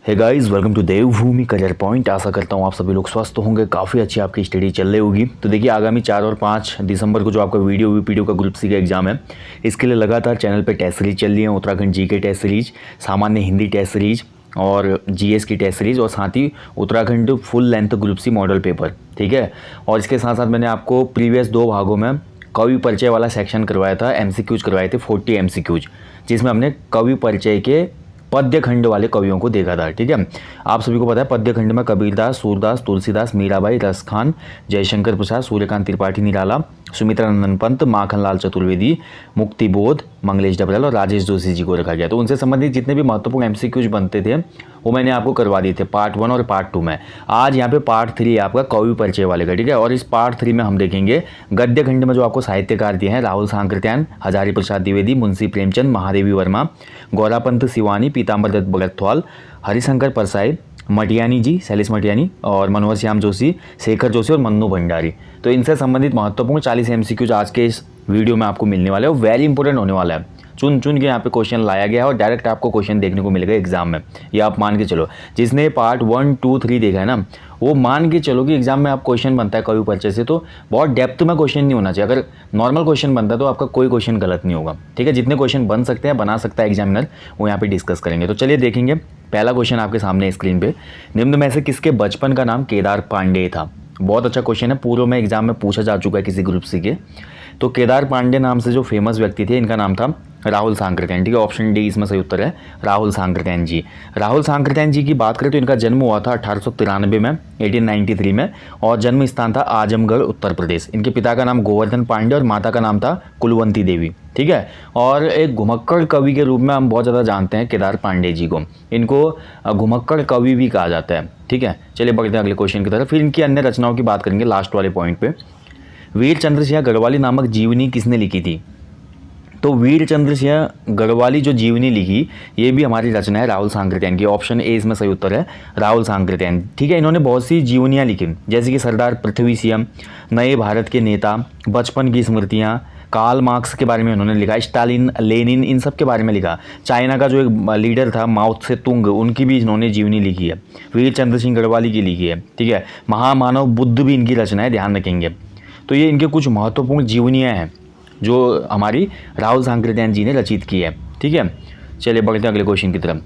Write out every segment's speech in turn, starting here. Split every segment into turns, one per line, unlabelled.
Hey guys, welcome to Devbhoomi career point. आशा करता हूँ आप सभी लोग स्वस्थ होंगे, काफ़ी अच्छी आपकी स्टडी चल रही होगी। तो देखिए, आगामी 4 और 5 दिसंबर को जो आपका वीडियो का ग्रुप सी का एग्जाम है, इसके लिए लगातार चैनल पे टेस्ट सीरीज चल रही है। उत्तराखंड जीके टेस्ट सीरीज, सामान्य हिंदी टेस्ट सीरीज और जीएस की टेस्ट सीरीज और साथ ही Uttarakhand full length group C model paper, ठीक है। और इसके साथ साथ मैंने आपको प्रीवियस 2 भागों में कवि परिचय वाला सेक्शन करवाया था, एमसीक्यूज करवाए थे 40 एमसीक्यूज, जिसमें हमने कवि परिचय के पद्य खंड वाले कवियों को देखा था, ठीक है। आप सभी को पता है पद्य खंड में कबीरदास, सूरदास, तुलसीदास, मीराबाई, रसखान, जयशंकर प्रसाद, सूर्यकांत त्रिपाठी निराला, सुमित्रा नंदन पंत, माखनलाल चतुर्वेदी, मुक्तिबोध, मंगलेश डबराल और राजेश जोशी जी को रखा गया। तो उनसे संबंधित जितने भी महत्वपूर्ण एमसीक्यूज बनते थे वो मैंने आपको करवा दिए थे पार्ट 1 और पार्ट 2 में। आज यहाँ पे पार्ट 3 है आपका कवि परिचय वाले का, ठीक है। और इस पार्ट 3 में हम देखेंगे गद्य खंड में जो आपको साहित्यकार दिए हैं, राहुल सांकृत्यायन, हजारी प्रसाद द्विवेदी, मुंशी प्रेमचंद, महादेवी वर्मा, गौरापंत सिवानी, पीताम्बर दत्त भगतवाल, हरिशंकर परसाई, मटियानी जी, शैलेश मटियानी और मनोहर श्याम जोशी, शेखर जोशी और मन्नू भंडारी। तो इनसे संबंधित महत्वपूर्ण 40 एमसीक्यूज आज के इस वीडियो में आपको मिलने वाले हैं और वेरी इंपॉर्टेंट होने वाला है। चुन के यहाँ पे क्वेश्चन लाया गया है और डायरेक्ट आपको क्वेश्चन देखने को मिलेगा एग्जाम में। ये आप मान के चलो, जिसने पार्ट 1, 2, 3 देखा है ना, वो मान के चलो कि एग्जाम में आप क्वेश्चन बनता है कवि परिचय से तो बहुत डेप्थ में क्वेश्चन नहीं होना चाहिए। अगर नॉर्मल क्वेश्चन बनता है तो आपका कोई क्वेश्चन गलत नहीं होगा, ठीक है। जितने क्वेश्चन बन सकते हैं, बना सकता है एग्जामिनर, वो यहाँ पे डिस्कस करेंगे। तो चलिए देखेंगे पहला क्वेश्चन आपके सामने स्क्रीन पे। निम्न में से किसके बचपन का नाम केदार पांडे था? बहुत अच्छा क्वेश्चन है, पूर्व में एग्जाम में पूछा जा चुका है किसी ग्रुप सी के। तो केदार पांडे नाम से जो फेमस व्यक्ति थे, इनका नाम था राहुल सांकृत्यायन, ठीक है। ऑप्शन डी इसमें सही उत्तर है, राहुल सांकृत्यायन जी। राहुल सांकृत्यायन जी की बात करें तो इनका जन्म हुआ था 1893 में, 1893 में, और जन्म स्थान था आजमगढ़, उत्तर प्रदेश। इनके पिता का नाम गोवर्धन पांडे और माता का नाम था कुलवंती देवी, ठीक है। और एक घुमक्कड़ कवि के रूप में हम बहुत ज़्यादा जानते हैं केदार पांडे जी को। इनको घुमक्कड़ कवि भी कहा जाता है, ठीक है। चलिए बढ़ते हैं अगले क्वेश्चन की तरफ। फिर इनकी अन्य रचनाओं की बात करेंगे लास्ट वाले पॉइंट पे। वीर चंद्र सिंह गढ़वाली नामक जीवनी किसने लिखी थी? तो वीर चंद्र सिंह गढ़वाली जो जीवनी लिखी, ये भी हमारी रचना है राहुल सांकृत्यायन की। ऑप्शन ए इसमें सही उत्तर है, राहुल सांकृत्यायन, ठीक है। इन्होंने बहुत सी जीवनियाँ लिखी, जैसे कि सरदार पृथ्वी सिंह, नए भारत के नेता, बचपन की स्मृतियाँ, कार्ल मार्क्स के बारे में उन्होंने लिखा, स्टालिन, लेनिन, इन सब के बारे में लिखा। चाइना का जो एक लीडर था माओ त्से तुंग, उनकी भी इन्होंने जीवनी लिखी है। वीर चंद्र सिंह गढ़वाली की लिखी है, ठीक है। महामानव बुद्ध भी इनकी रचना है, ध्यान रखेंगे। तो ये इनके कुछ महत्वपूर्ण जीवनियाँ हैं जो हमारी राहुल सांकृत्यायन जी ने रचित की है, ठीक है। चलिए बढ़ते हैं अगले क्वेश्चन की तरफ।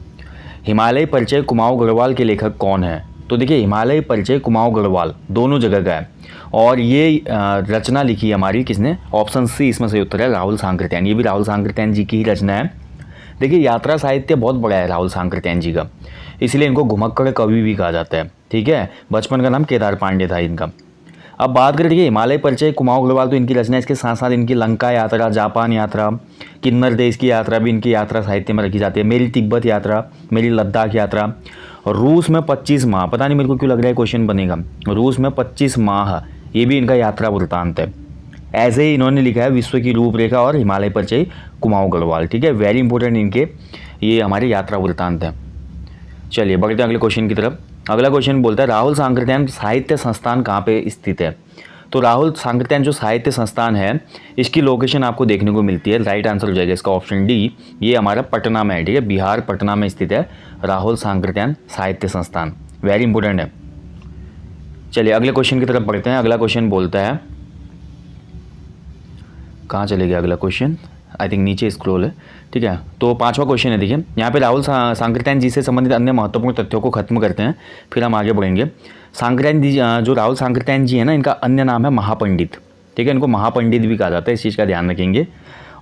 हिमालय परिचय कुमाऊं गढ़वाल के लेखक कौन है? तो देखिए, हिमालय परिचय कुमाऊं गढ़वाल दोनों जगह का है और ये रचना लिखी है हमारी किसने? ऑप्शन सी इसमें सही उत्तर है, राहुल सांकृत्यायन। ये भी राहुल सांकृत्यायन जी की ही रचना है। देखिए, यात्रा साहित्य बहुत बड़ा है राहुल सांकृत्यायन जी का, इसलिए इनको घुमक्कड़ कवि भी कहा जाता है, ठीक है। बचपन का नाम केदार पांडे था इनका। अब बात करें देखिए हिमालय परिचय कुमाऊं गढ़वाल, तो इनकी रचना, इसके साथ साथ इनकी लंका यात्रा, जापान यात्रा, किन्नर देश की यात्रा भी इनकी यात्रा साहित्य में रखी जाती है। मेरी तिब्बत यात्रा, मेरी लद्दाख यात्रा, रूस में 25 माह, पता नहीं मेरे को क्यों लग रहा है क्वेश्चन बनेगा, रूस में 25 माह, ये भी इनका यात्रा वृत्तांत है। ऐसे ही इन्होंने लिखा है विश्व की रूपरेखा और हिमालय परिचय कुमाऊं गढ़वाल, ठीक है। वेरी इंपॉर्टेंट इनके ये हमारे यात्रा वृत्तांत है। चलिए बढ़ते हैं अगले क्वेश्चन की तरफ। अगला क्वेश्चन बोलता है राहुल सांकृत्यायन साहित्य संस्थान कहाँ पे स्थित है? तो राहुल सांकृत्यायन जो साहित्य संस्थान है, इसकी लोकेशन आपको देखने को मिलती है, राइट आंसर हो जाएगा इसका ऑप्शन डी, ये हमारा पटना में है, ठीक है। बिहार पटना में स्थित है राहुल सांकृत्यायन साहित्य संस्थान, वेरी इंपॉर्टेंट है। चलिए अगले क्वेश्चन की तरफ बढ़ते हैं। अगला क्वेश्चन बोलता है, कहाँ चले गया अगला क्वेश्चन? आई थिंक नीचे स्क्रॉल है, ठीक है। तो 5वां क्वेश्चन है, देखिए यहाँ पे राहुल सांकृत्यायन जी से संबंधित अन्य महत्वपूर्ण तथ्यों को खत्म करते हैं, फिर हम आगे बढ़ेंगे। सांकृत्यायन जी, जो राहुल सांकृत्यायन जी है ना, इनका अन्य नाम है महापंडित, ठीक है। इनको महापंडित भी कहा जाता है, इस चीज़ का ध्यान रखेंगे।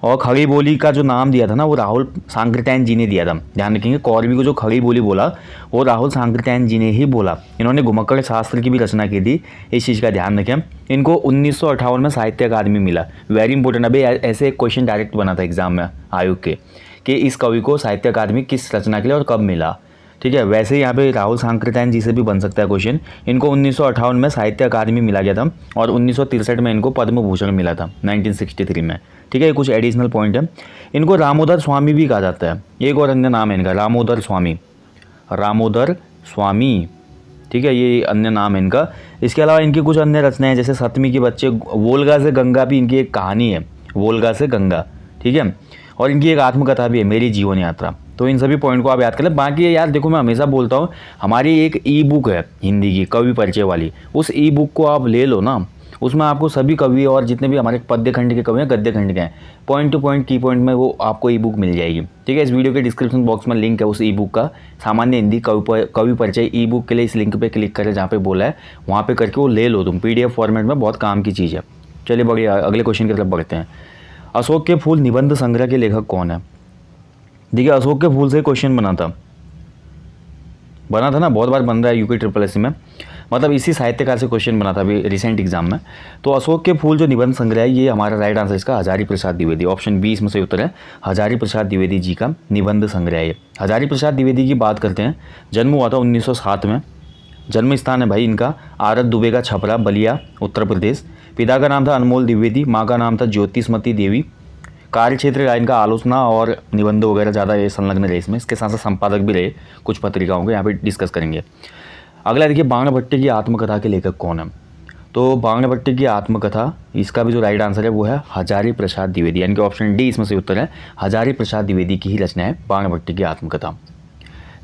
और खड़ी बोली का जो नाम दिया था ना, वो राहुल सांकृत्यायन जी ने दिया था, ध्यान रखेंगे। कौरवी को जो खड़ी बोली बोला, वो राहुल सांकृत्यायन जी ने ही बोला। इन्होंने घुमक्कड़ शास्त्र की भी रचना की थी, इस चीज़ का ध्यान रखें। इनको 1958 में साहित्य अकादमी मिला, वेरी इंपॉर्टेंट। अभी ऐसे एक क्वेश्चन डायरेक्ट बना था एग्जाम में आयोग के कि इस कवि को साहित्य अकादमी किस रचना के लिए और कब मिला, ठीक है। वैसे ही यहाँ पे राहुल सांकृत्यायन जी से भी बन सकता है क्वेश्चन। इनको 1958 में साहित्य अकादमी मिला गया था और 1963 में इनको पद्म भूषण मिला था, 1963 में, ठीक है। ये कुछ एडिशनल पॉइंट है। इनको रामोदर स्वामी भी कहा जाता है, एक और अन्य नाम है इनका, रामोदर स्वामी, रामोदर स्वामी, ठीक है, ये अन्य नाम है इनका। इसके अलावा इनकी कुछ अन्य रचनाएं, जैसे सतमी के बच्चे, वोल्गा से गंगा भी इनकी एक कहानी है, वोल्गा से गंगा, ठीक है। और इनकी एक आत्मकथा भी है, मेरी जीवन यात्रा, तो इन सभी पॉइंट को आप याद कर लें। बाकी ये यार देखो, मैं हमेशा बोलता हूँ, हमारी एक ई बुक है हिंदी की कवि परिचय वाली, उस ई बुक को आप ले लो ना, उसमें आपको सभी कवि और जितने भी हमारे पद्य खंड के कवि हैं, गद्य खंड के हैं, पॉइंट टू पॉइंट की पॉइंट में वो आपको ई बुक मिल जाएगी। ठीक है, इस वीडियो के डिस्क्रिप्शन बॉक्स में लिंक है उस ई बुक का, सामान्य हिंदी कवि परिचय ई बुक के लिए इस लिंक पे क्लिक करें जहाँ पे बोला है, वहाँ पे करके वो ले लो तुम, PDF फॉर्मेट में, बहुत काम की चीज़ है। चलिए बढ़िया, अगले क्वेश्चन की तरफ बढ़ते हैं। अशोक के फूल निबंध संग्रह के लेखक कौन है? देखिए, अशोक के फूल से क्वेश्चन बना था ना, बहुत बार बन रहा है UPSSC में, मतलब इसी साहित्यकार से क्वेश्चन बना था अभी रिसेंट एग्जाम में। तो अशोक के फूल जो निबंध संग्रह है, ये हमारा राइट आंसर इसका हजारी प्रसाद द्विवेदी, ऑप्शन बी इसमें से उत्तर है। हजारी प्रसाद द्विवेदी जी का निबंध संग्रह है। हजारी प्रसाद द्विवेदी की बात करते हैं, जन्म हुआ था 1907 में। जन्म स्थान है भाई इनका आरत दुबे का छपरा, बलिया, उत्तर प्रदेश। पिता का नाम था अनमोल द्विवेदी, माँ का नाम था ज्योतिषमती देवी। कार्य क्षेत्र का इनका आलोचना और निबंध वगैरह ज़्यादा ये संलग्न रहे इसमें, इसके साथ साथ संपादक भी रहे कुछ पत्रिकाओं के, यहाँ पे डिस्कस करेंगे। अगला देखिए, बाणभट्ट की आत्मकथा के लेखक कौन है? तो बाणभट्ट की आत्मकथा, इसका भी जो राइट आंसर है वो है हजारी प्रसाद द्विवेदी, यानी कि ऑप्शन डी इसमें से उत्तर है। हजारी प्रसाद द्विवेदी की ही रचना है बाणभट्ट की आत्मकथा।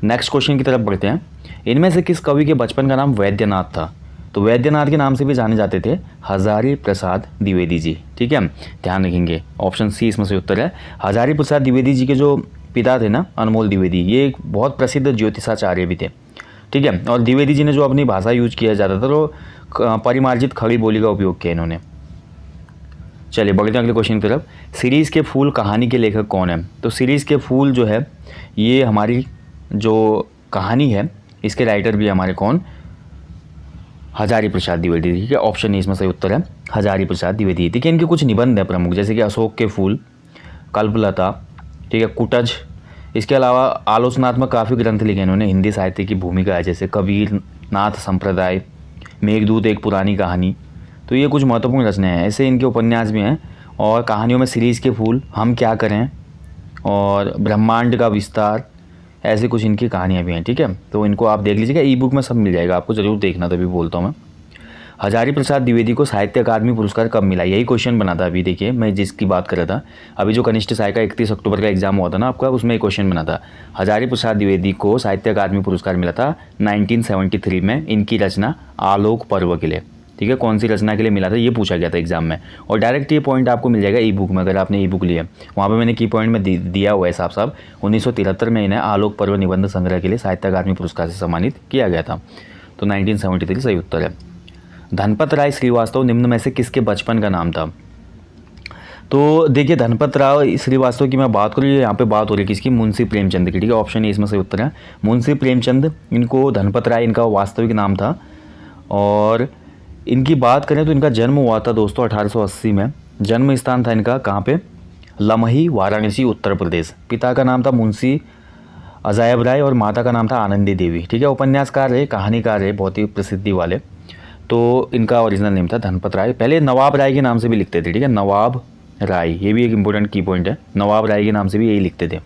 नेक्स्ट क्वेश्चन की तरफ बढ़ते हैं। इनमें से किस कवि के बचपन का नाम वैद्यनाथ था? तो वैद्यनाथ के नाम से भी जाने जाते थे हजारी प्रसाद द्विवेदी जी। ठीक है, ध्यान रखेंगे, ऑप्शन सी इसमें से उत्तर है। हजारी प्रसाद द्विवेदी जी के जो पिता थे ना, अनमोल द्विवेदी, ये एक बहुत प्रसिद्ध ज्योतिषाचार्य भी थे। ठीक है, और द्विवेदी जी ने जो अपनी भाषा यूज किया जाता था, तो परिमार्जित खड़ी बोली का उपयोग किया इन्होंने। चलिए बढ़ते हैं अगले क्वेश्चन की तरफ। सीरीज़ के फूल कहानी के लेखक कौन है? तो सीरीज़ के फूल जो है, ये हमारी जो कहानी है, इसके राइटर भी है हमारे कौन? हजारी प्रसाद द्विवेदी। ठीक है, ऑप्शन ए इसमें सही उत्तर है, हजारी प्रसाद द्विवेदी। ठीक है, इनके कुछ निबंध है प्रमुख, जैसे कि अशोक के फूल, कल्पलता, ठीक है, कुटज। इसके अलावा आलोचनात्मक काफ़ी ग्रंथ लिखे इन्होंने, हिंदी साहित्य की भूमिका है, जैसे कबीर नाथ संप्रदाय, मेघदूत एक पुरानी कहानी। तो ये कुछ महत्वपूर्ण रचनाएं हैं। ऐसे इनके उपन्यास भी हैं, और कहानियों में सीरीज़ के फूल, हम क्या करें, और ब्रह्मांड का विस्तार, ऐसे कुछ इनकी कहानियाँ भी हैं। ठीक है, तो इनको आप देख लीजिएगा, ई बुक में सब मिल जाएगा आपको, ज़रूर देखना, तभी बोलता हूँ मैं। हजारी प्रसाद द्विवेदी को साहित्य अकादमी पुरस्कार कब मिला? यही क्वेश्चन बना था अभी, देखिए मैं जिसकी बात कर रहा था अभी, जो कनिष्ठ सहायक का 31 अक्टूबर का एग्जाम हुआ था ना आपका, उसमें एक क्वेश्चन बना था। हजारी प्रसाद द्विवेदी को साहित्य अकादमी पुरस्कार मिला था 1973 में, इनकी रचना आलोक पर्व के लिए। ठीक है, कौन सी रचना के लिए मिला था, ये पूछा गया था एग्जाम में, और डायरेक्ट ये पॉइंट आपको मिल जाएगा ई बुक में, अगर आपने ई बुक लिया, वहाँ पे मैंने की पॉइंट में दिया हुआ है साहब 1973 में इन्हें आलोक पर्व निबंध संग्रह के लिए साहित्य अकादमी पुरस्कार से सम्मानित किया गया था। तो 1973 सही उत्तर है। धनपत राय श्रीवास्तव निम्न में से किसके बचपन का नाम था? तो देखिए, धनपत राय श्रीवास्तव की मैं बात करूँ, यहाँ पे बात हो रही है किसकी? मुंशी प्रेमचंद की। ठीक है, ऑप्शन ए इसमें से उत्तर है, मुंशी प्रेमचंद। इनको धनपत राय इनका वास्तविक नाम था, और इनकी बात करें तो इनका जन्म हुआ था दोस्तों 1880 में। जन्म स्थान था इनका कहाँ पे? लमही, वाराणसी, उत्तर प्रदेश। पिता का नाम था मुंशी अजायब राय, और माता का नाम था आनंदी देवी। ठीक है, उपन्यासकार है, कहानीकार है, बहुत ही प्रसिद्धि वाले। तो इनका ओरिजिनल नेम था धनपत राय। पहले नवाब राय के नाम से भी लिखते थे। ठीक है, नवाब राय, ये भी एक इंपॉर्टेंट की पॉइंट है, नवाब राय के नाम से भी यही लिखते थे।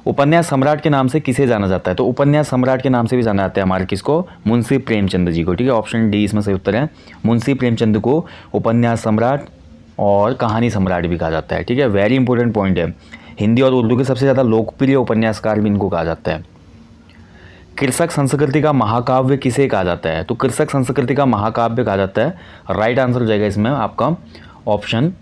उपन्यास सम्राट के नाम से किसे जाना जाता है? तो उपन्यास सम्राट के नाम से भी जाना जाता है हमारे किसको? मुंशी प्रेमचंद जी को। ठीक है, ऑप्शन डी इसमें सही उत्तर है। मुंशी प्रेमचंद को उपन्यास सम्राट और कहानी सम्राट भी कहा जाता है। ठीक है, वेरी इंपॉर्टेंट पॉइंट है। हिंदी और उर्दू के सबसे ज़्यादा लोकप्रिय उपन्यासकार भी इनको कहा जाता है। कृषक संस्कृति का महाकाव्य किसे कहा जाता है? तो कृषक संस्कृति का महाकाव्य कहा जाता है, राइट आंसर हो जाएगा इसमें आपका ऑप्शन,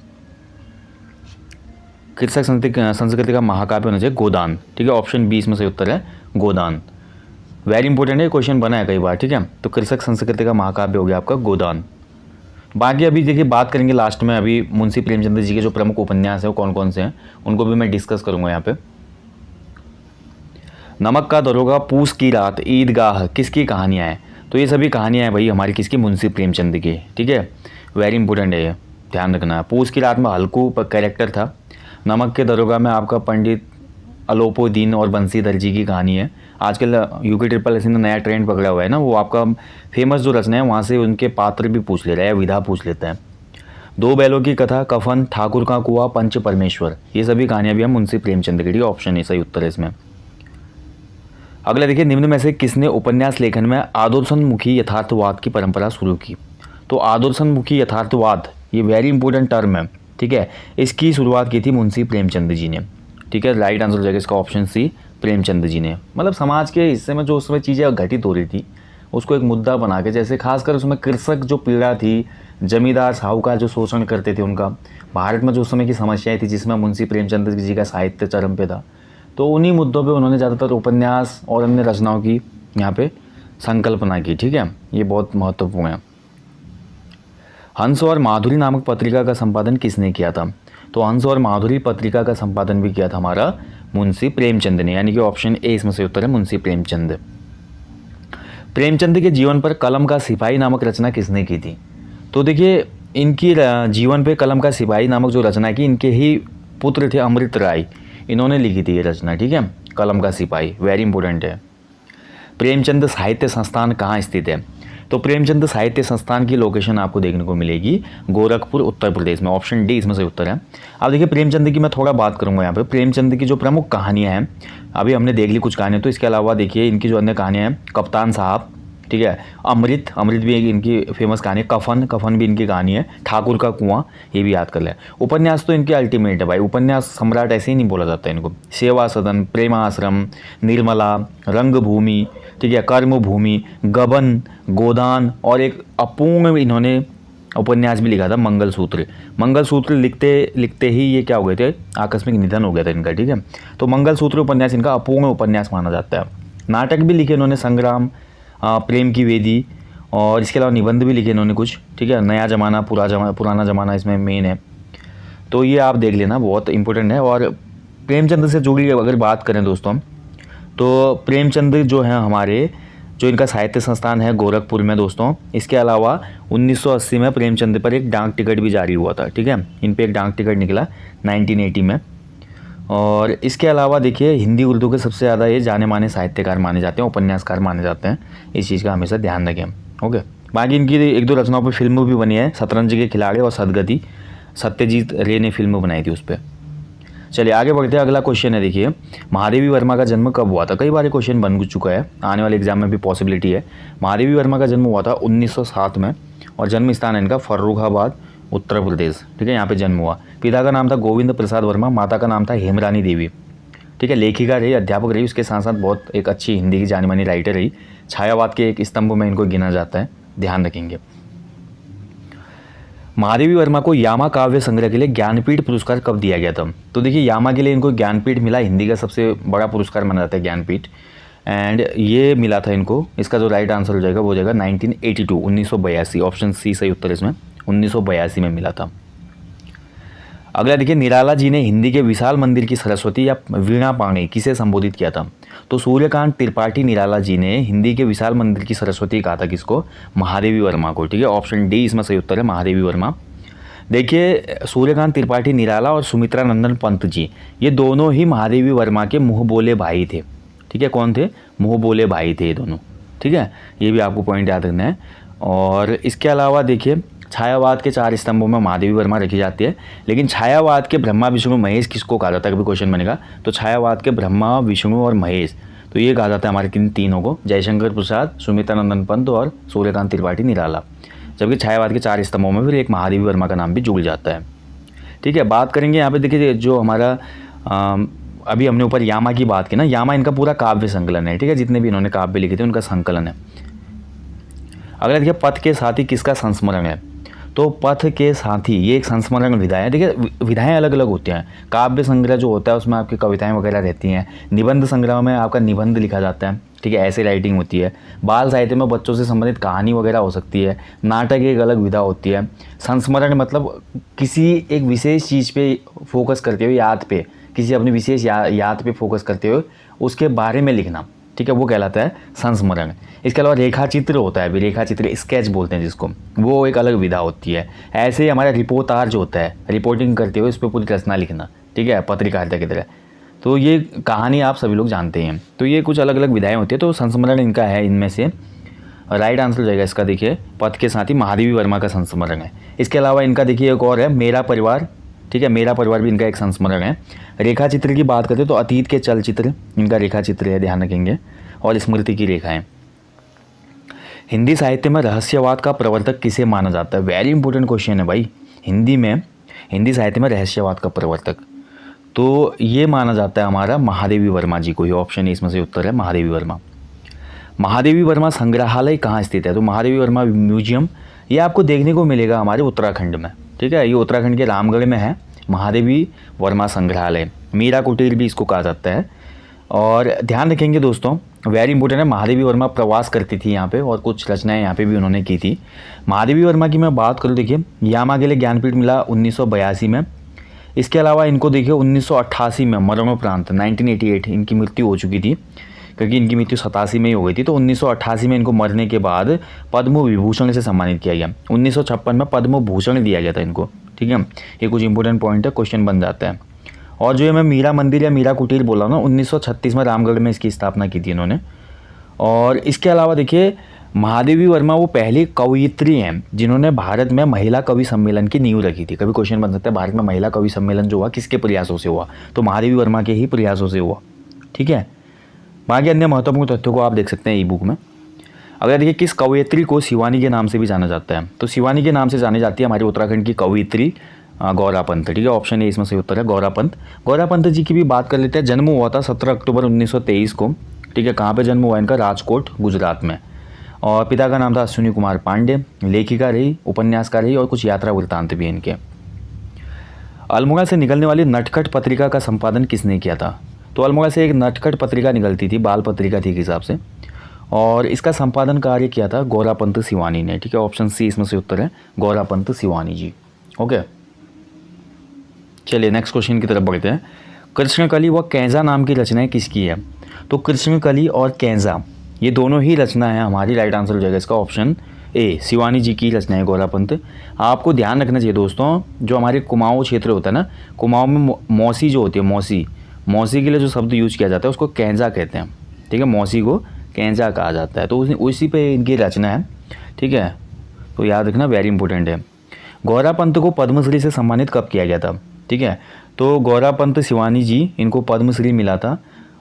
कृषक संस्कृति का महाकाव्य होना चाहिए गोदान। ठीक है, ऑप्शन बी इसमें से उत्तर है गोदान। वेरी इंपॉर्टेंट है, क्वेश्चन बना है कई बार। ठीक है, तो कृषक संस्कृति का महाकाव्य हो गया आपका गोदान। बाकी अभी देखिए बात करेंगे लास्ट में, अभी मुंशी प्रेमचंद जी के जो प्रमुख उपन्यास हैं वो कौन कौन से हैं उनको भी मैं डिस्कस करूंगा यहाँ पे। नमक का दरोगा, पूस की रात, ईदगाह, किसकी कहानियाँ हैं? तो ये सभी कहानियाँ हैं भाई हमारी किसकी? मुंशी प्रेमचंद की। ठीक है, वेरी इंपॉर्टेंट है, ये ध्यान रखना है। पूस की रात में हल्कू कैरेक्टर था। नमक के दरोगा में आपका पंडित अलोपुद्दीन और बंसीधर जी की कहानी है। आजकल UPSSC ने नया ट्रेंड पकड़ा हुआ है ना, वो आपका फेमस जो रचना है वहाँ से उनके पात्र भी पूछ ले रहा है, विधा पूछ लेता है। दो बैलों की कथा, कफन, ठाकुर का कुआं, पंच परमेश्वर, ये सभी कहानियाँ भी हम मुंशी प्रेमचंद की। ऑप्शन ए सही उत्तर है इसमें। अगला देखिए, निम्न में से किसने उपन्यास लेखन में आदर्शोन्मुखी यथार्थवाद की परंपरा शुरू की? तो आदर्शोन्मुखी यथार्थवाद, ये वेरी इंपॉर्टेंट टर्म है। ठीक है, इसकी शुरुआत की थी मुंशी प्रेमचंद जी ने। ठीक है, राइट आंसर हो जाएगा इसका ऑप्शन सी, प्रेमचंद जी ने। मतलब समाज के हिस्से में जो उसमें चीज़ें घटित हो रही थी उसको एक मुद्दा बना के, जैसे खासकर उसमें कृषक जो पीड़ा थी, जमींदार साहूकार जो शोषण करते थे उनका, भारत में जो उस समय की समस्याएं थी जिसमें मुंशी प्रेमचंद जी का साहित्य चरम पे था, तो उन्हीं मुद्दों पे उन्होंने ज़्यादातर उपन्यास और अन्य रचनाओं की यहाँ पे संकल्पना की। ठीक है, ये बहुत महत्वपूर्ण है। हंस और माधुरी नामक पत्रिका का संपादन किसने किया था? तो हंस और माधुरी पत्रिका का संपादन भी किया था हमारा मुंशी प्रेमचंद ने, यानी कि ऑप्शन ए इसमें से उत्तर है, मुंशी प्रेमचंद। प्रेमचंद के जीवन पर कलम का सिपाही नामक रचना किसने की थी? तो देखिए, इनकी जीवन पे कलम का सिपाही नामक जो रचना की, इनके ही पुत्र थे अमृत राय, इन्होंने लिखी थी ये रचना। ठीक है, कलम का सिपाही वेरी इंपॉर्टेंट है। प्रेमचंद साहित्य संस्थान कहाँ स्थित है? तो प्रेमचंद साहित्य संस्थान की लोकेशन आपको देखने को मिलेगी गोरखपुर, उत्तर प्रदेश में। ऑप्शन डी इसमें से उत्तर है। अब देखिए, प्रेमचंद की मैं थोड़ा बात करूंगा यहाँ पे। प्रेमचंद की जो प्रमुख कहानियाँ हैं, अभी हमने देख ली कुछ कहानियाँ, तो इसके अलावा देखिए इनकी जो अन्य कहानियाँ हैं, कप्तान साहब, ठीक है, अमृत भी एक इनकी फेमस कहानी है, कफन भी इनकी कहानी है, ठाकुर का कुआं, ये भी याद कर लें। उपन्यास तो इनके अल्टीमेट है भाई, उपन्यास सम्राट ऐसे ही नहीं बोला जाता इनको। सेवा सदन, प्रेमाश्रम, निर्मला, रंगभूमि, ठीक है, कर्मभूमि, गबन, गोदान, और एक अपूर्ण इन्होंने उपन्यास भी लिखा था, मंगलसूत्र लिखते लिखते ही ये क्या हो गए थे, आकस्मिक निधन हो गया था इनका। ठीक है, तो मंगलसूत्र उपन्यास इनका अपूर्ण उपन्यास माना जाता है। नाटक भी लिखे इन्होंने, संग्राम, प्रेम की वेदी, और इसके अलावा निबंध भी लिखे इन्होंने कुछ। ठीक है, नया ज़माना, पुराना ज़माना इसमें मेन है, तो ये आप देख लेना, बहुत इंपॉर्टेंट है। और प्रेमचंद से जुड़ी अगर बात करें दोस्तों, तो प्रेमचंद जो है हमारे, जो इनका साहित्य संस्थान है गोरखपुर में दोस्तों, इसके अलावा 1980 में प्रेमचंद पर एक डाक टिकट भी जारी हुआ था। ठीक है, इन पर एक डाक टिकट निकला 1980 में। और इसके अलावा देखिए, हिंदी उर्दू के सबसे ज़्यादा ये जाने माने साहित्यकार माने जाते हैं, उपन्यासकार माने जाते हैं, इस चीज़ का हमेशा ध्यान रखें। ओके, बाकी इनकी एक दो रचनाओं पर फिल्म भी बनी है, शतरंज के खिलाड़ी और सदगति, सत्यजीत रे ने फिल्म बनाई थी उस पर। चलिए आगे बढ़ते हैं, अगला क्वेश्चन है, देखिए, महादेवी वर्मा का जन्म कब हुआ था? कई बार क्वेश्चन बन चुका है, आने वाले एग्जाम में भी पॉसिबिलिटी है। महादेवी वर्मा का जन्म हुआ था 1907 में, और जन्म स्थान है इनका फर्रुखाबाद, उत्तर प्रदेश। ठीक है, यहाँ पे जन्म हुआ। पिता का नाम था गोविंद प्रसाद वर्मा, माता का नाम था हेमरानी देवी। ठीक है, लेखिका रही, अध्यापक रही, उसके साथ साथ बहुत एक अच्छी हिंदी की जानी मानी राइटर रही। छायावाद के एक स्तंभ में इनको गिना जाता है, ध्यान रखेंगे। महादेवी वर्मा को यामा काव्य संग्रह के लिए ज्ञानपीठ पुरस्कार कब दिया गया था? तो देखिए, यामा के लिए इनको ज्ञानपीठ मिला, हिंदी का सबसे बड़ा पुरस्कार माना जाता है ज्ञानपीठ, एंड ये मिला था इनको। इसका जो राइट आंसर हो जाएगा वो हो जाएगा 1982, 1982, ऑप्शन सी सही उत्तर इसमें, 1982 में मिला था। अगला देखिए, निराला जी ने हिंदी के विशाल मंदिर की सरस्वती या वीणा पाणी किसे संबोधित किया था? तो सूर्यकांत त्रिपाठी निराला जी ने हिंदी के विशाल मंदिर की सरस्वती कहा था किसको? महादेवी वर्मा को। ठीक है, ऑप्शन डी इसमें सही उत्तर है, महादेवी वर्मा। देखिए, सूर्यकांत त्रिपाठी निराला और सुमित्रा नंदन पंत जी, ये दोनों ही महादेवी वर्मा के मुँह बोले भाई थे। ठीक है, कौन थे? मुँह बोले भाई थे ये दोनों। ठीक है, ये भी आपको पॉइंट याद रखना है। और इसके अलावा देखिए, छायावाद के 4 स्तंभों में महादेवी वर्मा रखी जाती है, लेकिन छायावाद के ब्रह्मा विष्णु महेश किसको कहा जाता है? कभी क्वेश्चन बनेगा, तो छायावाद के ब्रह्मा विष्णु और महेश, तो ये कहा जाता है हमारे किन तीनों को? जयशंकर प्रसाद, सुमित्रा नंदन पंत और सूर्यकांत त्रिपाठी निराला। जबकि छायावाद के 4 स्तंभों में फिर एक महादेवी वर्मा का नाम भी जुड़ जाता है। ठीक है, बात करेंगे यहाँ पे, देखिए जो हमारा अभी हमने ऊपर यामा की बात की ना, यामा इनका पूरा काव्य संकलन है। ठीक है, जितने भी इन्होंने काव्य लिखे थे उनका संकलन है। अगला देखिए, पथ के साथी किसका संस्मरण है? तो पथ के साथी ये एक संस्मरण विधा है। देखिए, विधाएं अलग अलग होती हैं। काव्य संग्रह जो होता है उसमें आपकी कविताएं वगैरह रहती हैं, निबंध संग्रह में आपका निबंध लिखा जाता है। ठीक है, ऐसे राइटिंग होती है। बाल साहित्य में बच्चों से संबंधित कहानी वगैरह हो सकती है। नाटक एक अलग विधा होती है। संस्मरण मतलब किसी एक विशेष चीज़ पे फोकस करते हुए, याद पे, किसी अपनी विशेष याद पे फोकस करते हुए उसके बारे में लिखना। ठीक है, वो कहलाता है संस्मरण। इसके अलावा रेखा चित्र होता है, अभी रेखा चित्र स्केच बोलते हैं जिसको, वो एक अलग विधा होती है। ऐसे ही हमारा रिपोर्टार जो होता है, रिपोर्टिंग करते हुए उस पर पूरी रचना लिखना। ठीक है, पत्रकारिता की तरह, तो ये कहानी आप सभी लोग जानते हैं। तो ये कुछ अलग अलग विधाएं होती है, तो संस्मरण इनका है। इनमें से राइट आंसर हो जाएगा इसका, देखिए, पथ के साथ ही महादेवी वर्मा का संस्मरण है। इसके अलावा इनका देखिए एक और है, मेरा परिवार। ठीक है, मेरा परिवार भी इनका एक संस्मरण है। रेखा चित्र की बात करते हैं तो अतीत के चलचित्र इनका रेखा चित्र है, ध्यान रखेंगे, और स्मृति की रेखाएं। हिंदी साहित्य में रहस्यवाद का प्रवर्तक किसे माना जाता है? वेरी इंपॉर्टेंट क्वेश्चन है भाई। हिंदी साहित्य में रहस्यवाद का प्रवर्तक, तो ये माना जाता है हमारा महादेवी वर्मा जी को, ही ऑप्शन ए इसमें से उत्तर है महादेवी वर्मा। महादेवी वर्मा संग्रहालय कहाँ स्थित है? तो महादेवी वर्मा म्यूजियम ये आपको देखने को मिलेगा हमारे उत्तराखंड में, ठीक है। ये उत्तराखंड के रामगढ़ में है महादेवी वर्मा संग्रहालय, मीरा कुटीर भी इसको कहा जाता है। और ध्यान रखेंगे दोस्तों, वेरी इंपॉर्टेंट है, महादेवी वर्मा प्रवास करती थी यहाँ पे और कुछ रचनाएं यहाँ पे भी उन्होंने की थी। महादेवी वर्मा की मैं बात करूँ, देखिए यामा के लिए ज्ञानपीठ मिला 1982 में। इसके अलावा इनको देखिए 1988 में मरणोपरांत 1988 इनकी मृत्यु हो चुकी थी, क्योंकि इनकी मृत्यु 87 में ही हो गई थी। तो 1988 में इनको मरने के बाद पद्म विभूषण से सम्मानित किया गया। 1956 में पद्म भूषण दिया गया था इनको, ठीक है। ये कुछ इंपॉर्टेंट पॉइंट है, क्वेश्चन बन जाता है। और जो ये मैं मीरा मंदिर या मीरा कुटीर बोला ना, 1936 में रामगढ़ में इसकी स्थापना की थी इन्होंने। और इसके अलावा देखिए महादेवी वर्मा वो पहली कवयित्री हैं जिन्होंने भारत में महिला कवि सम्मेलन की नींव रखी थी। कभी क्वेश्चन बन सकता है भारत में महिला कवि सम्मेलन जो हुआ किसके प्रयासों से हुआ? तो महादेवी वर्मा के ही प्रयासों से हुआ, ठीक है। बाकी अन्य महत्वपूर्ण तथ्यों को आप देख सकते हैं ई बुक में। अगर देखिए किस कवयित्री को शिवानी के नाम से भी जाना जाता है? तो शिवानी के नाम से जानी जाती है हमारी उत्तराखंड की कवयित्री गौरा पंत, ठीक है। ऑप्शन ए इसमें से उत्तर है गौरा पंत। गौरा पंत जी की भी बात कर लेते हैं। जन्म हुआ था 17 अक्टूबर 1923 को, ठीक है। कहाँ पे जन्म हुआ इनका? राजकोट, गुजरात में। और पिता का नाम था अश्विनी कुमार पांडे। लेखिका रही, उपन्यासकार रही और कुछ यात्रा वृत्तांत भी इनके। अल्मोड़ा से निकलने वाली नटखट पत्रिका का संपादन किसने किया था? तो अल्मोड़ा से एक नटखट पत्रिका निकलती थी, बाल पत्रिका थी के हिसाब से, और इसका संपादन कार्य किया था गौरा पंत शिवानी ने, ठीक है। ऑप्शन सी इसमें से उत्तर है गौरा पंत शिवानी जी, ओके। चलिए नेक्स्ट क्वेश्चन की तरफ बढ़ते हैं। कृष्णकली व कैंजा नाम की रचनाएं किसकी है? तो कृष्णकली और कैंजा ये दोनों ही रचना है हमारी, राइट आंसर हो जाएगा इसका ऑप्शन ए, शिवानी जी की रचना है गौरा पंत। आपको ध्यान रखना चाहिए दोस्तों, जो हमारे कुमाऊं क्षेत्र होता है ना, कुमाऊं में मौसी जो होती है, मौसी के लिए जो शब्द यूज किया जाता है उसको कैंजा कहते हैं, ठीक है। मौसी को कैंजा कहा जाता है, तो उसी पे इनकी रचना है, ठीक है। तो याद रखना, वेरी इंपॉर्टेंट है। गौरा पंत को पद्मश्री से सम्मानित कब किया गया था? ठीक है, तो गौरा पंत शिवानी जी इनको पद्मश्री मिला था।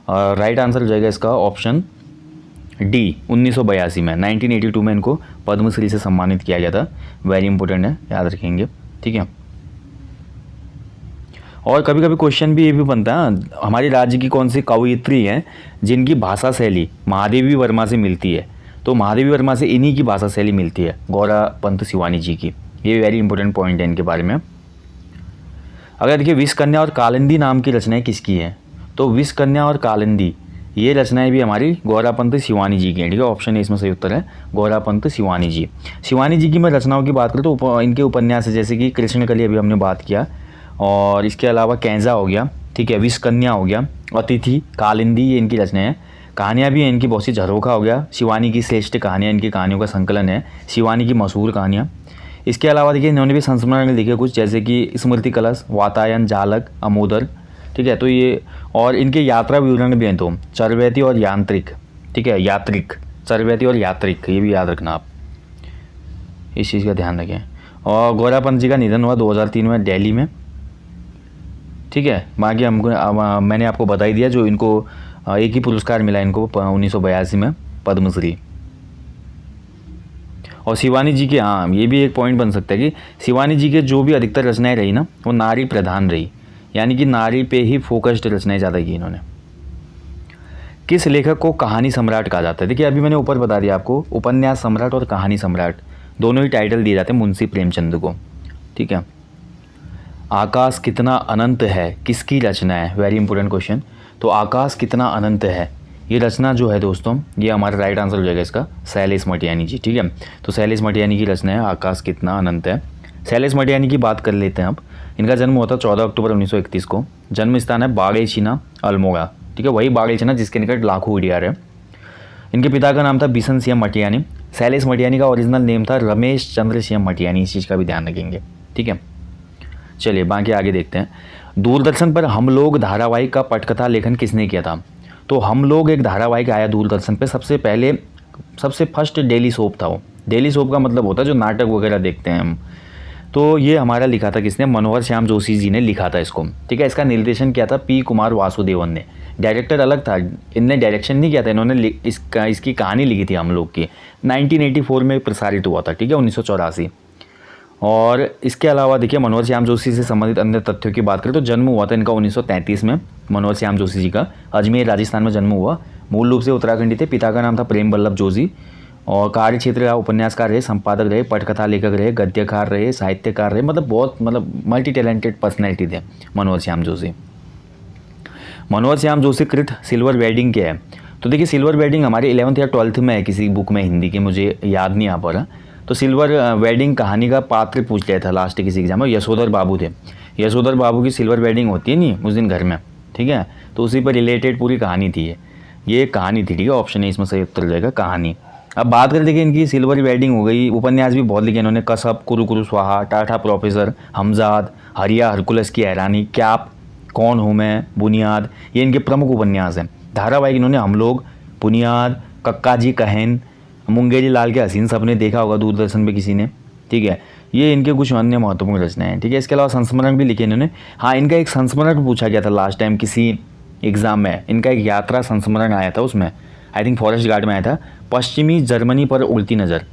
राइट आंसर हो जाएगा इसका ऑप्शन डी, 1982 में, 1982 में इनको पद्मश्री से सम्मानित किया गया था। वेरी इंपॉर्टेंट है, याद रखेंगे, ठीक है। और कभी कभी क्वेश्चन भी ये भी बनता है, हमारी राज्य की कौन सी कवयित्री है जिनकी भाषा शैली महादेवी वर्मा से मिलती है? तो महादेवी वर्मा से इन्हीं की भाषा शैली मिलती है, गौरा पंत शिवानी जी की। ये वेरी इंपॉर्टेंट पॉइंट है इनके बारे में। अगर देखिए विषकन्या और कालिंदी नाम की रचनाएं किसकी है? तो विषकन्या और कालिंदी ये रचनाएं भी हमारी गौरा पंत शिवानी जी की हैं, ठीक है। ऑप्शन ए इसमें सही उत्तर है गौरा पंत शिवानी जी। शिवानी जी की मैं रचनाओं की बात करूँ तो इनके उपन्यास है जैसे कि कृष्णकली अभी हमने बात किया, और इसके अलावा कैंजा हो गया, ठीक है, विषकन्या हो गया, अतिथि, कालिंदी, ये इनकी रचनाएं हैं। कहानियाँ भी हैं इनकी बहुत सी, झरोखा हो गया, शिवानी की श्रेष्ठ कहानियाँ, इनकी कहानियों का संकलन है, शिवानी की मशहूर कहानियाँ। इसके अलावा देखिए इन्होंने भी संस्मरण लिखे कुछ, जैसे कि स्मृति कलश, वातायन, जालक, अमोदर, ठीक है। तो ये और इनके यात्रा विवरण भी हैं, तो चरवैती और यांत्रिक, ठीक है, यात्रिक, चरवैती और यात्रिक, ये भी याद रखना आप, इस चीज़ का ध्यान रखें। और गौरा पंत जी का निधन हुआ 2003 में दिल्ली में, ठीक है। बाकी हमको मैंने आपको बता ही दिया, जो इनको एक ही पुरस्कार मिला इनको 1982 में, पद्मश्री। और शिवानी जी के, हाँ ये भी एक पॉइंट बन सकता है कि शिवानी जी के जो भी अधिकतर रचनाएं रही ना, वो नारी प्रधान रही, यानी कि नारी पे ही फोकस्ड रचनाएं ज़्यादा की इन्होंने। किस लेखक को कहानी सम्राट कहा जाता है? देखिए अभी मैंने ऊपर बता दिया आपको, उपन्यास सम्राट और कहानी सम्राट दोनों ही टाइटल दिए जाते हैं मुंशी प्रेमचंद को, ठीक है। आकाश कितना अनंत है किसकी रचना है? Very important question. तो आकाश कितना अनंत है, ये रचना जो है दोस्तों, ये हमारा राइट आंसर हो जाएगा इसका शैलेश मटियानी जी, ठीक है। तो शैलेश मटियानी की रचना है आकाश कितना अनंत है। शैलेश मटियानी की बात कर लेते हैं अब। इनका जन्म हुआ था 14 अक्टूबर 1931 को। जन्म स्थान है बागेचीना, अल्मोड़ा, ठीक है, वही बागेचीना जिसके निकट लाखों उड़ियार है। इनके पिता का नाम था बिशन सिंह मटियानी। शैलेश मटियानी का ओरिजिनल नेम था रमेश चंद्र सिंह मटियानी, इस चीज़ का भी ध्यान रखेंगे, ठीक है। चलिए बाकी आगे देखते हैं। दूरदर्शन पर हम लोग धारावाहिक का पटकथा लेखन किसने किया था? तो हम लोग एक धारावाहिक आया दूरदर्शन पे, सबसे फर्स्ट डेली सोप था वो। डेली सोप का मतलब होता है जो नाटक वगैरह देखते हैं हम। तो ये हमारा लिखा था किसने? मनोहर श्याम जोशी जी ने लिखा था इसको, ठीक है। इसका निर्देशन किया था पी कुमार वासुदेवन ने। डायरेक्टर अलग था, इनने डायरेक्शन नहीं किया था, इन्होंने इसकी कहानी लिखी थी हम लोग की। 1984 में प्रसारित हुआ था, ठीक है, 1984। और इसके अलावा देखिए मनोहर श्याम जोशी से संबंधित अन्य तथ्यों की बात करें तो जन्म हुआ था इनका 1933 में। मनोहर श्याम जोशी जी का अजमेर राजस्थान में जन्म हुआ। मूल रूप से उत्तराखंडी थे। पिता का नाम था प्रेम वल्लभ जोशी और कार्य क्षेत्र रहा उपन्यासकार रहे, संपादक रहे, पटकथा लेखक रहे, गद्यकार रहे, साहित्यकार रहे, बहुत मल्टी टैलेंटेड पर्सनैलिटी थे मनोहर श्याम जोशी। मनोहर श्याम जोशी कृत सिल्वर वेडिंग क्या है? तो देखिए सिल्वर वेडिंग हमारे 11th या 12th में है किसी बुक में हिंदी की, मुझे याद नहीं आ पा रहा। तो सिल्वर वेडिंग कहानी का पात्र पूछ लिया था लास्ट किसी एग्जाम में, यशोधर बाबू थे। यशोधर बाबू की सिल्वर वेडिंग होती है नहीं उस दिन घर में, ठीक है, तो उसी पर रिलेटेड पूरी कहानी थी ये कहानी थी, ठीक है। ऑप्शन ए इसमें सही उत्तर जाएगा कहानी। अब बात करें देखिए इनकी सिल्वर वेडिंग हो गई। उपन्यास भी बहुत लिखे इन्होंने, कसब, कुरु कुरु स्वाहा, टाटा प्रोफेसर, हमजाद, हरिया, हरकुलस की हैरानी, क्याप, कौन हूँ मैं, बुनियाद, ये इनके प्रमुख उपन्यास हैं। धारावाहिक इन्होंने हम लोग, बुनियाद, कक्का जी कहन, मुंगेरी लाल के हसीन सपने देखा होगा दूरदर्शन पे किसी ने, ठीक है। ये इनके कुछ अन्य महत्वपूर्ण रचनाएं हैं, ठीक है। इसके अलावा संस्मरण भी लिखे इन्होंने। हाँ, इनका एक संस्मरण पूछा गया था लास्ट टाइम किसी एग्जाम में, इनका एक यात्रा संस्मरण आया था, उसमें आई थिंक फॉरेस्ट गार्ड में आया था। पश्चिमी जर्मनी पर उड़ती नज़र,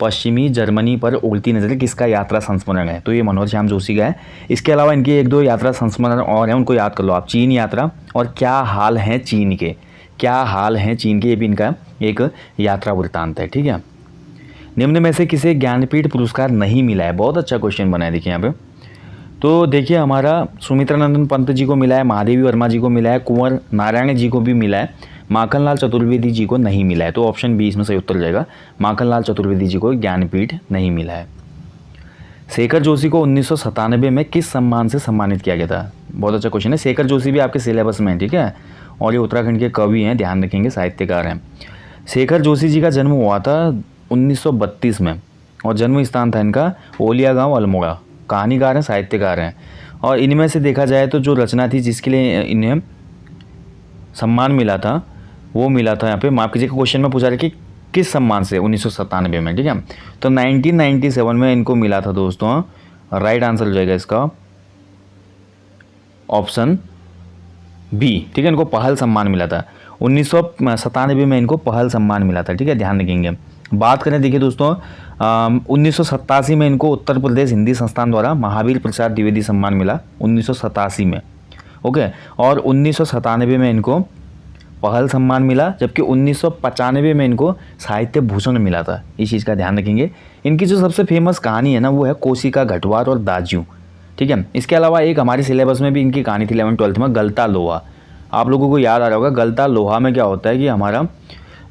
पश्चिमी जर्मनी पर उड़ती नज़र किसका यात्रा संस्मरण है? तो ये मनोहर श्याम जोशी का है। इसके अलावा इनके एक दो यात्रा संस्मरण और हैं, उनको याद कर लो आप। चीन यात्रा और क्या हाल हैं चीन के, क्या हाल हैं चीन के, ये भी इनका एक यात्रा वृत्तांत है, ठीक है। निम्न में से किसे ज्ञानपीठ पुरस्कार नहीं मिला है? बहुत अच्छा क्वेश्चन बना है देखिए यहाँ पे। तो देखिए हमारा सुमित्रानंदन पंत जी को मिला है, महादेवी वर्मा जी को मिला है, कुंवर नारायण जी को भी मिला है, माखनलाल चतुर्वेदी जी को नहीं मिला है। तो ऑप्शन बी इसमें सही उत्तर जाएगा, माखनलाल चतुर्वेदी जी को ज्ञानपीठ नहीं मिला है। शेखर जोशी को 1997 में किस सम्मान से सम्मानित किया गया था? बहुत अच्छा क्वेश्चन है। शेखर जोशी भी आपके सिलेबस में है, ठीक है, और ये उत्तराखंड के कवि हैं, ध्यान रखेंगे, साहित्यकार हैं। शेखर जोशी जी का जन्म हुआ था 1932 में और जन्म स्थान था इनका ओलिया गांव अल्मोड़ा। कहानीकार हैं, साहित्यकार हैं। और इनमें से देखा जाए तो जो रचना थी जिसके लिए इन्हें सम्मान मिला था वो मिला था यहाँ पे, माफ कीजिएगा क्वेश्चन में पूछा रहा कि किस सम्मान से, 1997 में, ठीक है। तो 1997 में इनको मिला था दोस्तों, राइट आंसर हो जाएगा इसका ऑप्शन बी, ठीक है। इनको पहल सम्मान मिला था 1997 में, इनको पहल सम्मान मिला था, ठीक है, ध्यान रखेंगे। बात करें देखिए दोस्तों 1987 में इनको उत्तर प्रदेश हिंदी संस्थान द्वारा महावीर प्रसाद द्विवेदी सम्मान मिला 1987 में, ओके। और 1997 में इनको पहल सम्मान मिला, जबकि 1995 में इनको साहित्य भूषण मिला था। इस चीज़ का ध्यान रखेंगे। इनकी जो सबसे फेमस कहानी है ना वो है कोशिका घटवार और दाज्यू, ठीक है। इसके अलावा एक हमारे सिलेबस में भी इनकी कहानी थी 11th-12th में, गलता लोहा। आप लोगों को याद आ रहा होगा, गलता लोहा में क्या होता है कि हमारा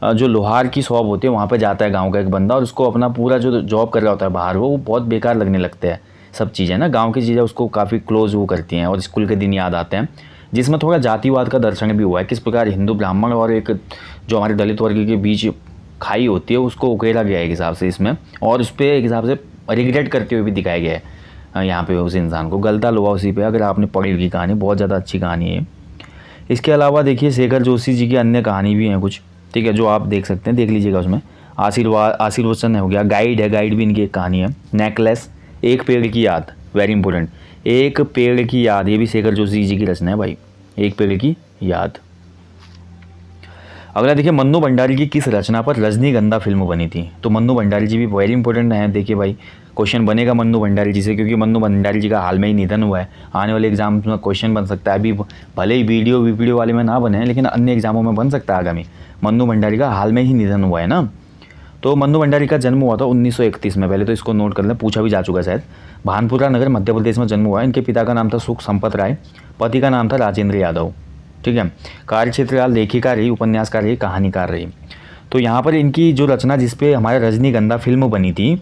जो लोहार की शॉप होती है वहाँ पे जाता है गांव का एक बंदा और उसको अपना पूरा जो जॉब कर रहा होता है बाहर वो बहुत बेकार लगने लगते हैं सब चीज़ें ना, गांव की चीज़ें उसको काफ़ी क्लोज वो करती हैं और स्कूल के दिन याद आते हैं, जिसमें थोड़ा जातिवाद का दर्शन भी हुआ है, किस प्रकार हिंदू ब्राह्मण और एक जो हमारे दलित वर्ग के बीच खाई होती है उसको उकेरा गया है एक हिसाब से इसमें, और उस पर एक हिसाब से रिग्रेट करते हुए भी दिखाया गया है यहाँ पे उस इंसान को। गलता लोहा उसी पे, अगर आपने पढ़ी होगी कहानी, बहुत ज़्यादा अच्छी कहानी है। इसके अलावा देखिए शेखर जोशी जी की अन्य कहानी भी हैं कुछ, ठीक है, जो आप देख सकते हैं, देख लीजिएगा। उसमें आशीर्वचन हो गया, गाइड है, गाइड भी इनकी एक कहानी है। नेकलेस, एक पेड़ की याद, वेरी इंपॉर्टेंट, एक पेड़ की याद, ये भी शेखर जोशी जी की रचना है भाई, एक पेड़ की याद। अगला देखिए मन्नू भंडारी की किस रचना पर रजनीगंधा फिल्म बनी थी? तो मन्नू भंडारी जी भी वेरी इंपॉर्टेंट है। देखिए भाई क्वेश्चन बनेगा मन्नू भंडारी जी से, क्योंकि मन्नू भंडारी जी का हाल में ही निधन हुआ है। आने वाले एग्जाम में क्वेश्चन बन सकता है, अभी भले ही वीडियो वाले में ना बने लेकिन अन्य एग्जामों में बन सकता है आगामी। मन्नू भंडारी का हाल में ही निधन हुआ है ना। तो मन्नू भंडारी का जन्म हुआ था 1931 में, पहले तो इसको नोट कर लें, पूछा भी जा चुका है शायद। भानपुरा नगर मध्य प्रदेश में जन्म हुआ है। इनके पिता का नाम था सुख संपत राय, पति का नाम था राजेंद्र यादव, ठीक है। कार्यक्षेत्र लेखिका रही, उपन्यासकार रही, कहानीकार रही। तो यहाँ पर इनकी जो रचना जिसपे हमारे रजनीगंधा फिल्म बनी थी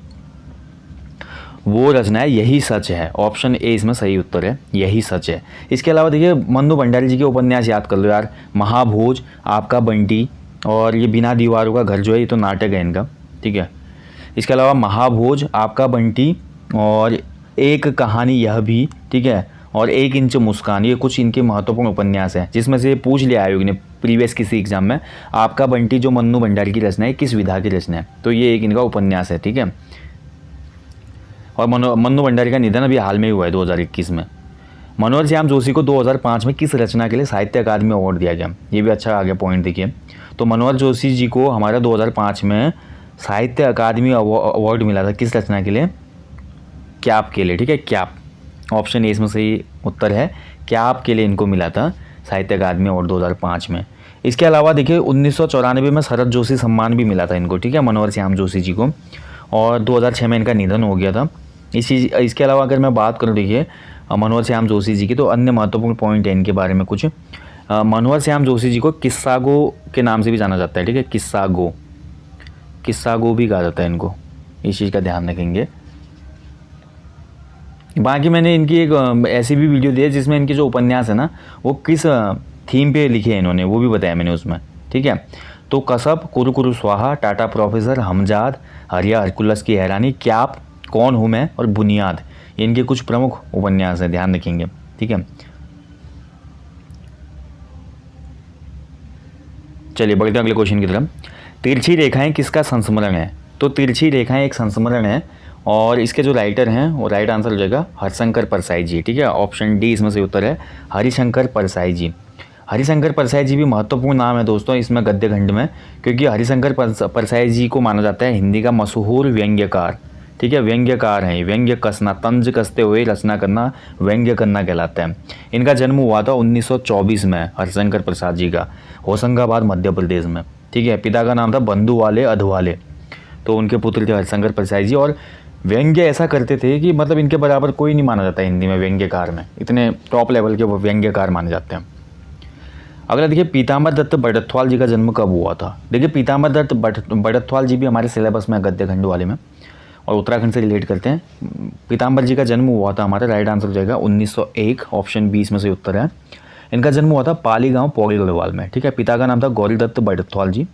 वो रचना है यही सच है, ऑप्शन ए इसमें सही उत्तर है, यही सच है। इसके अलावा देखिए मन्नू भंडारी जी के उपन्यास याद कर लो यार, महाभोज, आपका बंटी, और ये बिना दीवारों का घर जो है ये तो नाटक है इनका, ठीक है। इसके अलावा महाभोज, आपका बंटी और एक कहानी यह भी, ठीक है, और 1 इंच मुस्कान, ये कुछ इनके महत्वपूर्ण उपन्यास हैं, जिसमें से पूछ लिया आयोग ने प्रीवियस किसी एग्जाम में, आपका बंटी जो मन्नू भंडारी की रचना है किस विधा की रचना है? तो ये एक इनका उपन्यास है, ठीक है। और मन्नू भंडारी का निधन अभी हाल में ही हुआ है 2021 में। मनोहर श्याम जोशी को 2005 में किस रचना के लिए साहित्य अकादमी अवार्ड दिया गया? ये भी अच्छा आ गया पॉइंट, देखिए। तो मनोहर जोशी जी को हमारा 2005 में साहित्य अकादमी अवार्ड मिला था, किस रचना के लिए? क्याप के लिए, ठीक है, क्याप ऑप्शन ए इसमें सही उत्तर है। क्याप के लिए इनको मिला था साहित्य अकादमी अवार्ड 2005 में। इसके अलावा देखिए 1994 में शरद जोशी सम्मान भी मिला था इनको, ठीक है, मनोहर श्याम जोशी जी को, और 2006 में इनका निधन हो गया था। इसके अलावा अगर मैं बात करूँ देखिए मनोहर श्याम जोशी जी की, तो अन्य महत्वपूर्ण पॉइंट है इनके बारे में कुछ। मनोहर श्याम जोशी जी को किस्सा गो के नाम से भी जाना जाता है, ठीक है, किस्सा गो भी कहा जाता है इनको, इस चीज़ का ध्यान रखेंगे। बाकी मैंने इनकी एक ऐसी भी वीडियो दी है जिसमें इनके जो उपन्यास है ना वो किस थीम पे लिखे हैं इन्होंने, वो भी बताया मैंने उसमें, ठीक है। तो कसब, कुरु कुरु स्वाहा, टाटा प्रोफेसर, हमजाद, हरिया हरकुलस की हैरानी, क्याप, कौन हूँ मैं और बुनियाद, ये इनके कुछ प्रमुख उपन्यास हैं, ध्यान रखेंगे, ठीक है। चलिए बढ़ते हैं अगले क्वेश्चन की तरफ। तिरछी रेखाएं किसका संस्मरण है? तो तिरछी रेखाएं एक संस्मरण है और इसके जो राइटर हैं वो राइट आंसर हो जाएगा हरिशंकर परसाई जी, ठीक है, ऑप्शन डी इसमें से उत्तर है, हरिशंकर परसाई जी। हरिशंकर परसाई जी भी महत्वपूर्ण नाम है दोस्तों इसमें गद्य खंड में, क्योंकि हरिशंकर परसाई जी को माना जाता है हिंदी का मशहूर व्यंग्यकार, ठीक है, व्यंग्यकार हैं। व्यंग्य कसना, तंज कसते हुए रचना करना व्यंग्य करना कहलाता है। इनका जन्म हुआ था 1924 में, हरिशंकर प्रसाद जी का, होशंगाबाद मध्य प्रदेश में, ठीक है। पिता का नाम था बंधुवाले अधवाले, तो उनके पुत्र थे हरिशंकर प्रसाद जी, और व्यंग्य ऐसा करते थे कि मतलब इनके बराबर कोई नहीं माना जाता हिंदी में व्यंग्यकार में, इतने टॉप लेवल के वो व्यंग्यकार माने जाते हैं। अगला देखिए पीताम्बर दत्त बड़त्वाल जी का जन्म कब हुआ था? देखिए पीताम्बर दत्त बड़त्वाल जी भी हमारे सिलेबस में गद्य खंड वाले में और उत्तराखंड से रिलेट करते हैं। पीताम्बर जी का जन्म हुआ था, हमारा राइट आंसर हो जाएगा 1901, ऑप्शन 20 में से उत्तर है। इनका जन्म हुआ था पाली गांव पौड़ी गढ़वाल में, ठीक है। पिता का नाम था गौरी दत्त बड़त्वाल जी,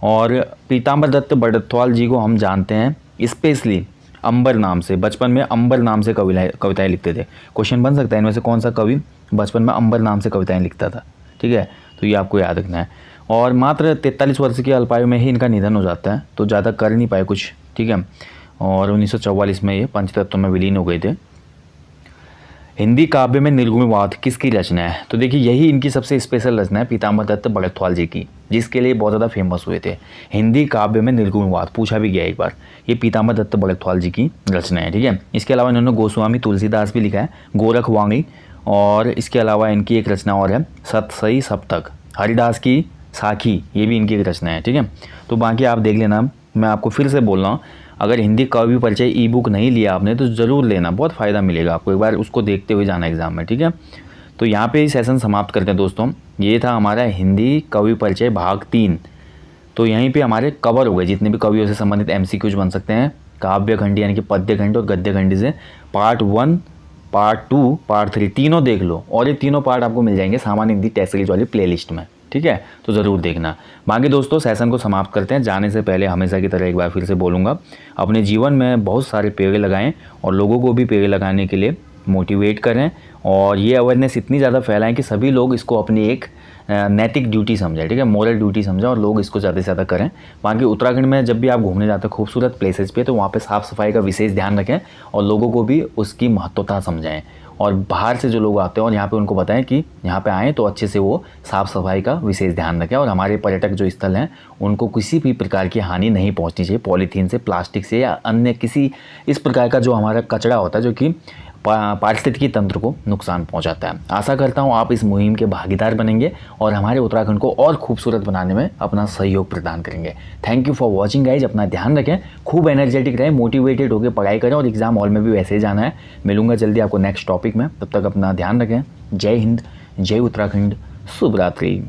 और पीताम्बर दत्त बड़त्वाल जी को हम जानते हैं स्पेशली अंबर नाम से, बचपन में अंबर नाम से कविताएं लिखते थे। क्वेश्चन बन सकता है इनमें से कौन सा कवि बचपन में अंबर नाम से कविताएं लिखता था, ठीक है, तो ये आपको याद रखना है। और मात्र 43 वर्ष की अल्पायु में ही इनका निधन हो जाता है, तो ज़्यादा कर नहीं पाए कुछ, ठीक है, और 1944 में ये पंचतत्व में विलीन हो गए थे। हिंदी काव्य में निर्गुणवाद किसकी रचना है? तो देखिए यही इनकी सबसे स्पेशल रचना है पीताम्बर दत्त बड़त्वाल जी की, जिसके लिए बहुत ज़्यादा फेमस हुए थे। हिंदी काव्य में निर्गुणवाद पूछा भी गया एक बार, ये पीताम्बर दत्त बड़त्वाल जी की रचना है, ठीक है। इसके अलावा इन्होंने गोस्वामी तुलसीदास भी लिखा है, गोरख वाणी, और इसके अलावा इनकी एक रचना और है सतसई सप्तक, हरिदास की साखी, ये भी इनकी एक रचना है, ठीक है। तो बाकी आप देख लेना, मैं आपको फिर से बोल रहा हूँ, अगर हिंदी काव्य परिचय ई बुक नहीं लिया आपने तो ज़रूर लेना, बहुत फ़ायदा मिलेगा आपको, एक बार उसको देखते हुए जाना एग्जाम में, ठीक है। तो यहाँ पे सेशन समाप्त करते हैं दोस्तों। ये था हमारा हिंदी कवि परिचय भाग 3। तो यहीं पे हमारे कवर हो गए जितने भी कवियों से संबंधित MCQs बन सकते हैं, काव्य खंड यानी कि पद्य खंड और गद्य खंड से, पार्ट 1, पार्ट 2, पार्ट 3 तीनों देख लो, और ये तीनों पार्ट आपको मिल जाएंगे सामान्य हिंदी टेस्ट सीरीज वाली प्लेलिस्ट में, ठीक है, तो ज़रूर देखना। बाकी दोस्तों सेशन को समाप्त करते हैं, जाने से पहले हमेशा की तरह एक बार फिर से बोलूँगा, अपने जीवन में बहुत सारे पेड़ लगाएं और लोगों को भी पेड़ लगाने के लिए मोटिवेट करें, और ये अवेयरनेस इतनी ज़्यादा फैलाएं कि सभी लोग इसको अपनी एक नैतिक ड्यूटी समझें, ठीक है, मोरल ड्यूटी समझें, और लोग इसको ज़्यादा से ज़्यादा करें। बाकी उत्तराखंड में जब भी आप घूमने जाते हैं खूबसूरत प्लेसेस पे, तो वहाँ पे साफ़ सफाई का विशेष ध्यान रखें और लोगों को भी उसकी महत्वता समझाएं, और बाहर से जो लोग आते हैं और यहाँ पे उनको बताएं कि यहाँ पे आएँ तो अच्छे से वो साफ़ सफाई का विशेष ध्यान रखें, और हमारे पर्यटक जो स्थल हैं उनको किसी भी प्रकार की हानि नहीं पहुँचनी चाहिए पॉलीथीन से, प्लास्टिक से, या अन्य किसी इस प्रकार का जो हमारा कचरा होता है जो कि पारिस्थितिकी तंत्र को नुकसान पहुंचाता है। आशा करता हूं आप इस मुहिम के भागीदार बनेंगे और हमारे उत्तराखंड को और खूबसूरत बनाने में अपना सहयोग प्रदान करेंगे। Thank you for watching guys, अपना ध्यान रखें, खूब एनर्जेटिक रहें, मोटिवेटेड होकर पढ़ाई करें, और एग्जाम हॉल में भी वैसे ही जाना है। मिलूंगा जल्दी आपको नेक्स्ट टॉपिक में, तब तक अपना ध्यान रखें। जय हिंद, जय उत्तराखंड, शुभ रात्रि।